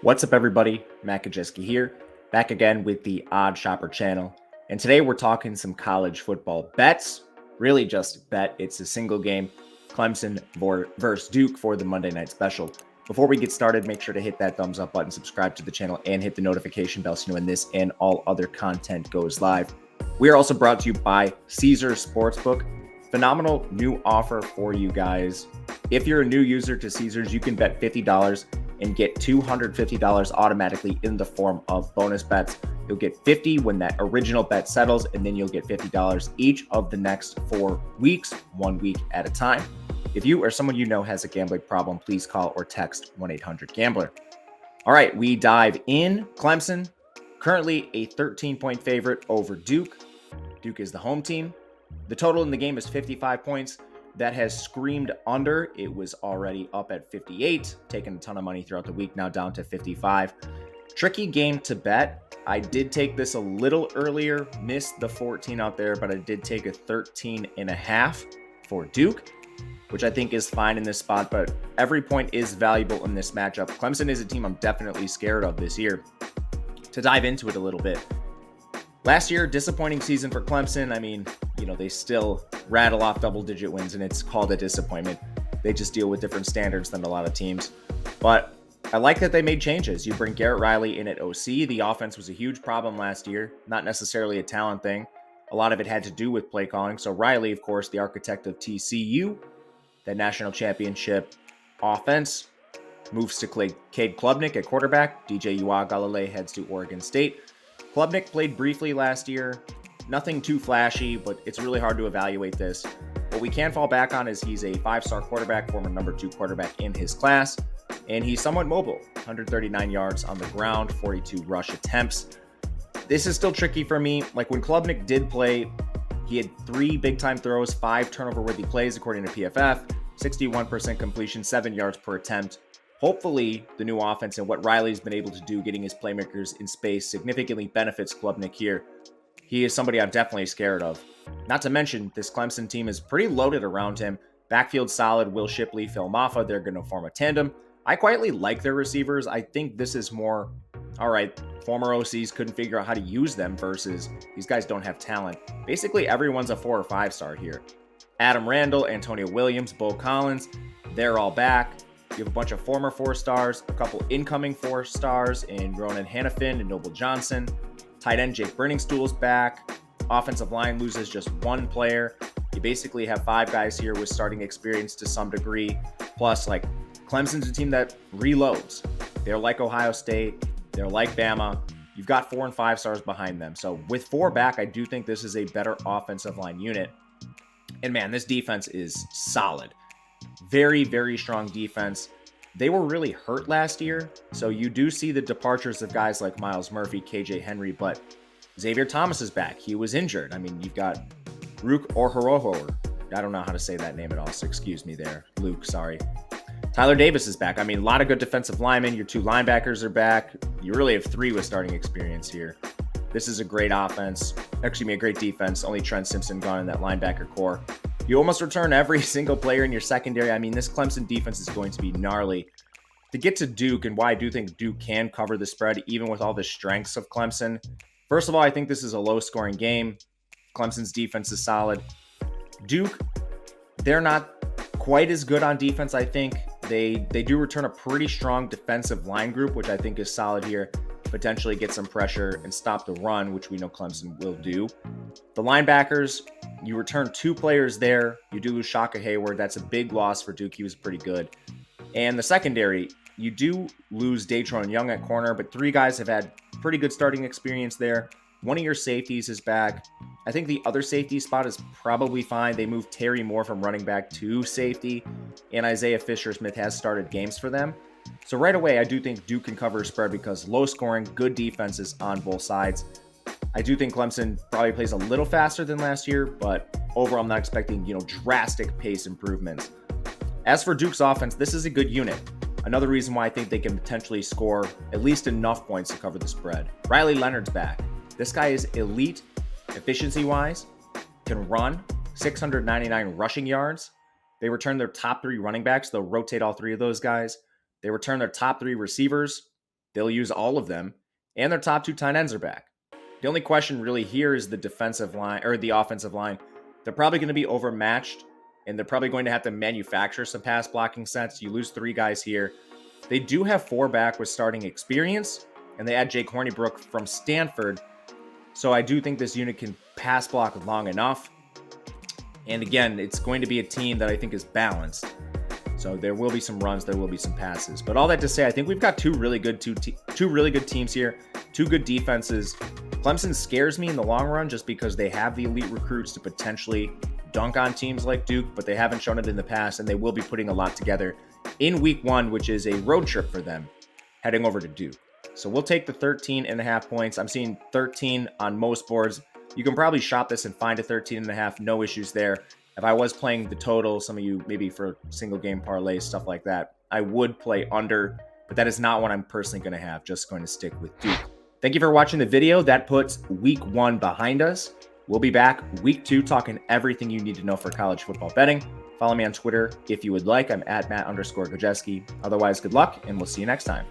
What's up, everybody? Matt Gajewski here, back again with the Odd Shopper channel. And today we're talking some college football bets. Really just bet. It's a single game, Clemson versus Duke for the Monday night special. Before we get started, make sure to hit that thumbs up button, subscribe to the channel, and hit the notification bell so you know when this and all other content goes live. We are also brought to you by Caesars Sportsbook. Phenomenal new offer for you guys. If you're a new user to Caesars, you can bet $50 and get $250 automatically in the form of bonus bets. You'll get $50 when that original bet settles, and then you'll get $50 each of the next 4 weeks, 1 week at a time. If you or someone you know has a gambling problem, please call or text 1-800-GAMBLER. All right, we dive in. Clemson, currently a 13-point favorite over Duke. Duke is the home team. The total in the game is 55 points. That has screamed under. It was already up at 58, taking a ton of money throughout the week, now down to 55. Tricky game to bet. I did take this a little earlier, missed the 14 out there, but I did take a 13.5 for Duke, which I think is fine in this spot, but every point is valuable in this matchup. Clemson is a team I'm definitely scared of this year. To dive into it a little bit, last year, disappointing season for Clemson. I mean, they still rattle off double-digit wins, and it's called a disappointment. They just deal with different standards than a lot of teams. But I like that they made changes. You bring Garrett Riley in at OC. The offense was a huge problem last year, not necessarily a talent thing. A lot of it had to do with play calling. So Riley, of course, the architect of TCU, that national championship offense, moves to Cade Klubnik at quarterback. DJ Uiagalelei heads to Oregon State. Klubnik played briefly last year. Nothing too flashy, but it's really hard to evaluate this. What we can fall back on is he's a 5-star quarterback, former number 2 quarterback in his class, and he's somewhat mobile. 139 yards on the ground, 42 rush attempts. This is still tricky for me. Like when Klubnik did play, he had 3 big-time throws, 5 turnover-worthy plays according to PFF, 61% completion, 7 yards per attempt. Hopefully, the new offense and what Riley's been able to do getting his playmakers in space significantly benefits Klubnik here. He is somebody I'm definitely scared of. Not to mention, this Clemson team is pretty loaded around him. Backfield solid, Will Shipley, Phil Maffa, they're going to form a tandem. I quietly like their receivers. I think this is more, all right, former OCs couldn't figure out how to use them versus these guys don't have talent. Basically, everyone's a 4 or 5-star here. Adam Randall, Antonio Williams, Bo Collins, they're all back. You have a bunch of former 4-stars, a couple incoming 4-stars in Ronan Hannafin and Noble Johnson. Tight end Jake Brenningstool's back. Offensive line loses just 1 player. You basically have 5 guys here with starting experience to some degree. Plus, Clemson's a team that reloads. They're like Ohio State. They're like Bama. You've got 4 and 5 stars behind them. So with 4 back, I do think this is a better offensive line unit. And man, this defense is solid. Very, very strong defense. They were really hurt last year, so you do see the departures of guys like Myles Murphy, KJ Henry, but Xavier Thomas is back. He was injured. I mean, you've got Rook Orhorohor. I don't know how to say that name at all, so excuse me there. Luke, sorry. Tyler Davis is back. I mean, a lot of good defensive linemen. Your 2 linebackers are back. You really have 3 with starting experience here. This is a great offense. Actually, a great defense. Only Trent Simpson gone in that linebacker core. You almost return every single player in your secondary. I mean, this Clemson defense is going to be gnarly. To get to Duke and why I do think Duke can cover the spread, even with all the strengths of Clemson. First of all, I think this is a low-scoring game. Clemson's defense is solid. Duke, they're not quite as good on defense, I think. They do return a pretty strong defensive line group, which I think is solid here. Potentially get some pressure and stop the run, which we know Clemson will do. The linebackers, you return 2 players there. You do lose Shaka Hayward. That's a big loss for Duke. He was pretty good. And the secondary, you do lose Datron Young at corner, but 3 guys have had pretty good starting experience there. One of your safeties is back. I think the other safety spot is probably fine. They moved Terry Moore from running back to safety, and Isaiah Fisher-Smith has started games for them. So right away, I do think Duke can cover a spread because low scoring, good defenses on both sides. I do think Clemson probably plays a little faster than last year, but overall, I'm not expecting, drastic pace improvements. As for Duke's offense, this is a good unit. Another reason why I think they can potentially score at least enough points to cover the spread. Riley Leonard's back. This guy is elite efficiency-wise, can run, 699 rushing yards. They return their top 3 running backs. They'll rotate all 3 of those guys. They return their top 3 receivers. they'll use all of them, and their top 2 tight ends are back. The only question really here is the defensive line or the offensive line. They're probably going to be overmatched, and they're probably going to have to manufacture some pass blocking sets. You lose 3 guys here. They do have 4 back with starting experience, and they add Jake Hornibrook from Stanford. So I do think this unit can pass block long enough. And again, it's going to be a team that I think is balanced. So there will be some runs, there will be some passes. But all that to say, I think we've got two really good teams here, 2 good defenses. Clemson scares me in the long run just because they have the elite recruits to potentially dunk on teams like Duke, but they haven't shown it in the past, and they will be putting a lot together in week 1, which is a road trip for them, heading over to Duke. So we'll take the 13.5 points. I'm seeing 13 on most boards. You can probably shop this and find a 13.5, no issues there. If I was playing the total, some of you maybe for single game parlays, stuff like that, I would play under, but that is not what I'm personally going to have. Just going to stick with Duke. Thank you for watching the video. That puts week 1 behind us. We'll be back week 2 talking everything you need to know for college football betting. Follow me on Twitter if you would like. I'm at Matt_Gajewski. Otherwise, good luck, and we'll see you next time.